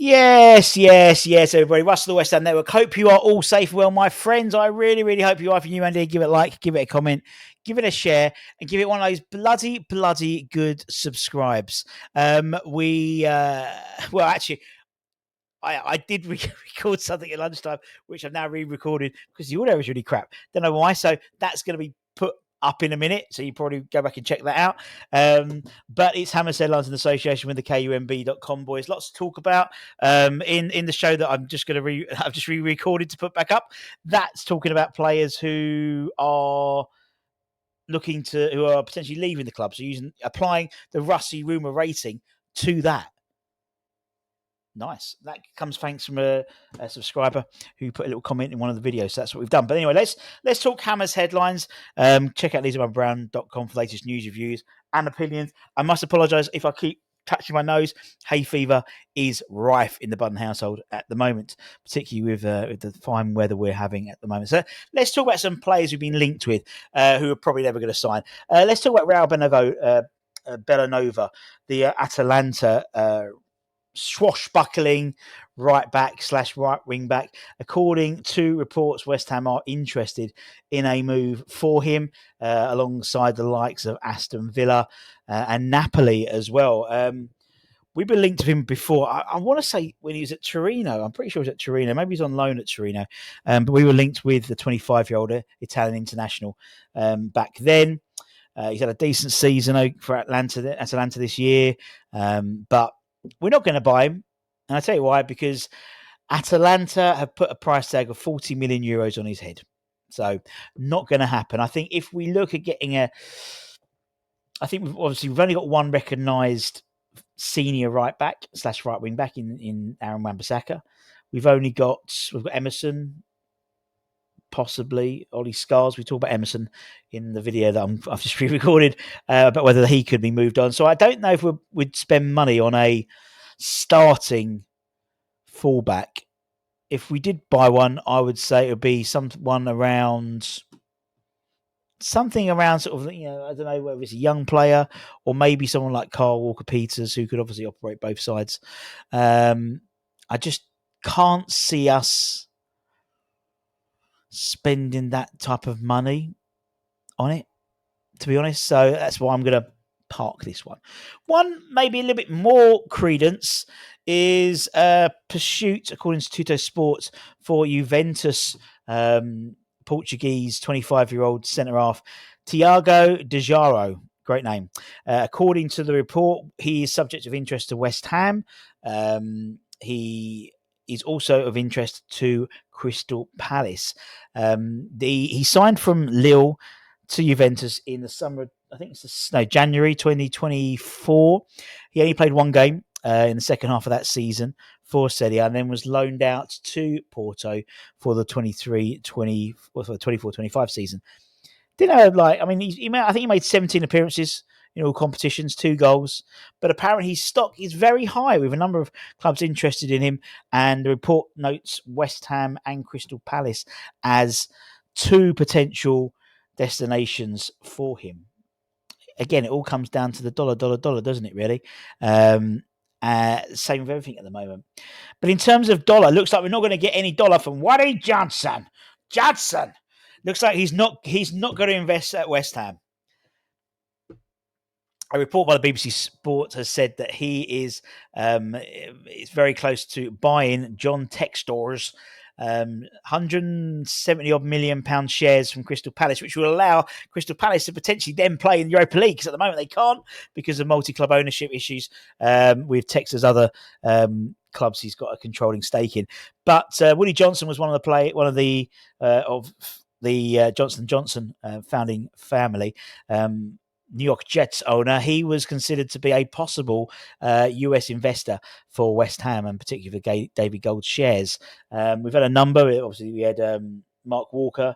Yes, everybody. Russell, the West Ham Network. Hope you are all safe and well, my friends. I really, really hope you are. If you're new around here, give it a like, give it a comment, give it a share, and give it one of those bloody good subscribes. Actually, I did record something at lunchtime, which I've now re-recorded because the audio was really crap. Don't know why. So that's going to be put up in a minute. So you probably go back and check that out. But it's Hammers Headlines in association with the KUMB.com boys. Lots to talk about in the show that I'm just going to I've just re-recorded to put back up. That's talking about players who are who are potentially leaving the club. So applying the Rusty Rumour rating to that. Nice. That comes thanks from a subscriber who put a little comment in one of the videos. So that's what we've done. But anyway, let's talk Hammers headlines. Check out LisaBrown.com for latest news, reviews, and opinions. I must apologise if I keep touching my nose. Hay fever is rife in the Budden household at the moment, particularly with the fine weather we're having at the moment. So let's talk about some players we've been linked with who are probably never going to sign. Let's talk about Raul Bellanova, the Atalanta swashbuckling right back / right wing back. According to reports, West Ham are interested in a move for him alongside the likes of Aston Villa and Napoli as well. We've been linked to him before. I want to say when he was at Torino. I'm pretty sure he was at Torino. Maybe he's on loan at Torino. But we were linked with the 25-year-old Italian international back then. He's had a decent season for Atalanta this year. But we're not going to buy him. And I'll tell you why, because Atalanta have put a price tag of 40 million euros on his head. So not going to happen. I think if we look at getting we've only got one recognised senior right back / right wing back in Aaron Wan-Bissaka. We've got Emerson, possibly Ollie Scars. We talk about Emerson in the video that I've just pre-recorded about whether he could be moved on. So I don't know if we'd spend money on a starting fullback. If we did buy one, I would say it would be something around sort of, I don't know whether it's a young player or maybe someone like Carl Walker-Peters who could obviously operate both sides. I just can't see us spending that type of money on it, to be honest. So that's why I'm going to park this one. One maybe a little bit more credence is pursuit, according to Tutto Sports, for Juventus Portuguese 25-year-old centre-half Tiago Djalo. Great name. According to the report, he is subject of interest to West Ham. He is also of interest to Crystal Palace. He signed from Lille to Juventus in the summer, I think January 2024. He only played one game in the second half of that season for Serie, and then was loaned out to Porto for the 24-25 season. I think he made 17 appearances in all competitions, 2 goals, but apparently his stock is very high with a number of clubs interested in him, and the report notes West Ham and Crystal Palace as 2 potential destinations for him. Again, it all comes down to the dollar, doesn't it, really? Same with everything at the moment. But in terms of dollar, looks like we're not going to get any dollar from Waddy Johnson. Looks like he's not going to invest at West Ham. A report by the BBC Sport has said that he is very close to buying John Textor's 170 odd £million shares from Crystal Palace, which will allow Crystal Palace to potentially then play in the Europa League, because at the moment they can't because of multi-club ownership issues with Texas other clubs he's got a controlling stake in. But Woody Johnson was one of the Johnson & Johnson founding family. New York Jets owner. He was considered to be a possible US investor for West Ham, and particularly for David Gold's shares. We've had a number. Obviously, we had Mark Walter,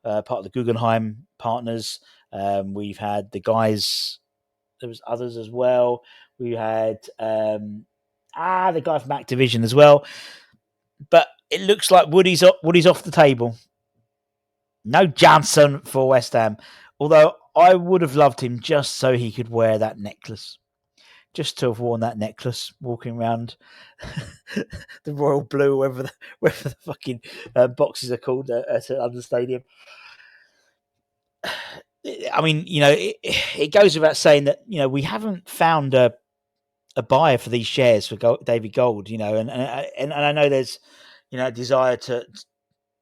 part of the Guggenheim partners. We've had the guys. There was others as well. We had the guy from Activision as well. But it looks like Woody's off the table. No Johnson for West Ham. Although I would have loved him just so he could wear that necklace. just to have worn that necklace, walking around the Royal Blue, wherever the fucking boxes are called at London Stadium. I mean, it goes without saying that we haven't found a buyer for these shares for David Gold. And I know there's a desire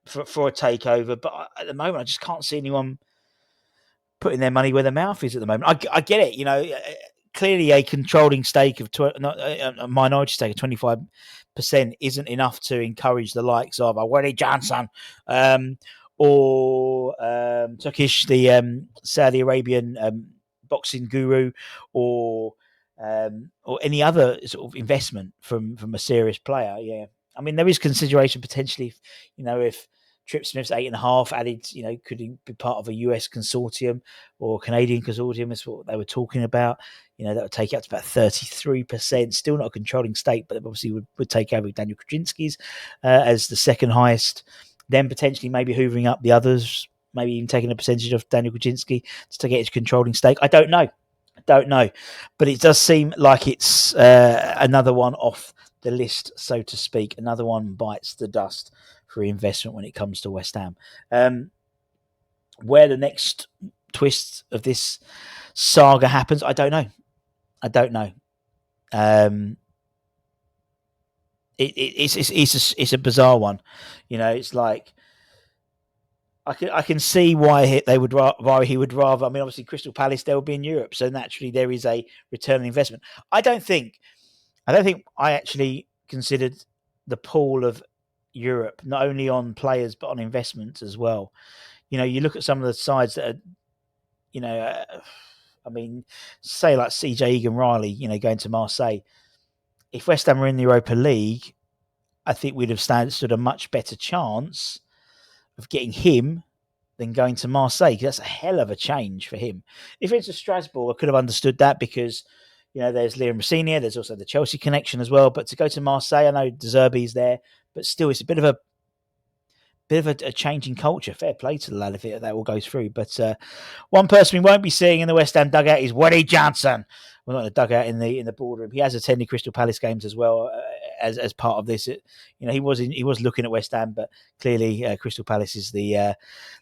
for a takeover, but at the moment I just can't see anyone putting their money where their mouth is at the moment. I get it, clearly a controlling stake of a minority stake of 25% isn't enough to encourage the likes of Willie Johnson or Turkish, the Saudi Arabian boxing guru, or any other sort of investment from a serious player. Yeah, I mean there is consideration potentially, if Trip Smith's 8.5 added, could he be part of a US consortium or Canadian consortium? Is what they were talking about. That would take it up to about 33%. Still not a controlling stake, but obviously would take over Daniel Krasinski's as the second highest. Then potentially maybe hoovering up the others, maybe even taking a percentage of Daniel Krasinski to get his controlling stake. I don't know, but it does seem like it's another one off the list, so to speak. Another one bites the dust for investment when it comes to West Ham. Where the next twist of this saga happens, I don't know. It's a bizarre one. It's like I can see why he would rather. I mean, obviously, Crystal Palace, they will be in Europe, so naturally there is a return on investment. I don't think I actually considered the pool of Europe not only on players but on investments as well. You look at some of the sides that are, I mean, say like CJ Egan-Riley, going to Marseille. If West Ham were in the Europa League, I think we'd have stood a much better chance of getting him than going to Marseille. That's a hell of a change for him. If it's a Strasbourg, I could have understood that because, there's Liam Rossini, there's also the Chelsea connection as well. But to go to Marseille, I know De Zerbi's there, but still, it's a bit of a change in culture. Fair play to the lad if that all goes through. But one person we won't be seeing in the West Ham dugout is Willie Johnson. Well, not in the dugout, in the boardroom. He has attended Crystal Palace games as well as part of this. He was looking at West Ham, but clearly Crystal Palace is the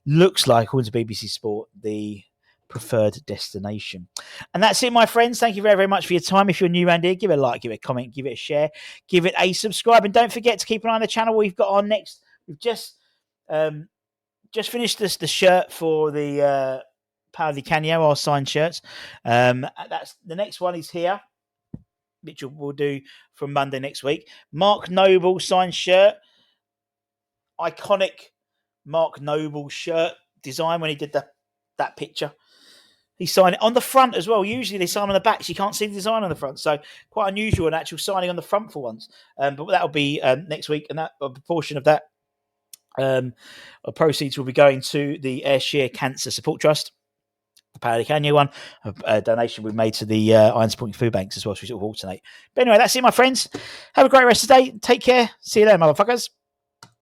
looks like, according to BBC Sport, the preferred destination. And that's it, my friends. Thank you very, very much for your time. If you're new around here, give it a like, give it a comment, give it a share, give it a subscribe, and don't forget to keep an eye on the channel. We've got on next. We've just finished the shirt for the Paolo Di Canio, our signed shirts. That's the next one is here, which we'll do from Monday next week. Mark Noble signed shirt, iconic Mark Noble shirt design when he did that picture. He signed it on the front as well. Usually they sign on the back, so you can't see the design on the front. So quite unusual, an actual signing on the front for once. But that'll be next week, and that a proportion of that proceeds will be going to the Ayrshire Cancer Support Trust, the Paolo Di Canio one, a donation we've made to the Iron Supporting Food Banks as well, so we sort of alternate. But anyway, that's it, my friends. Have a great rest of the day. Take care. See you later, motherfuckers.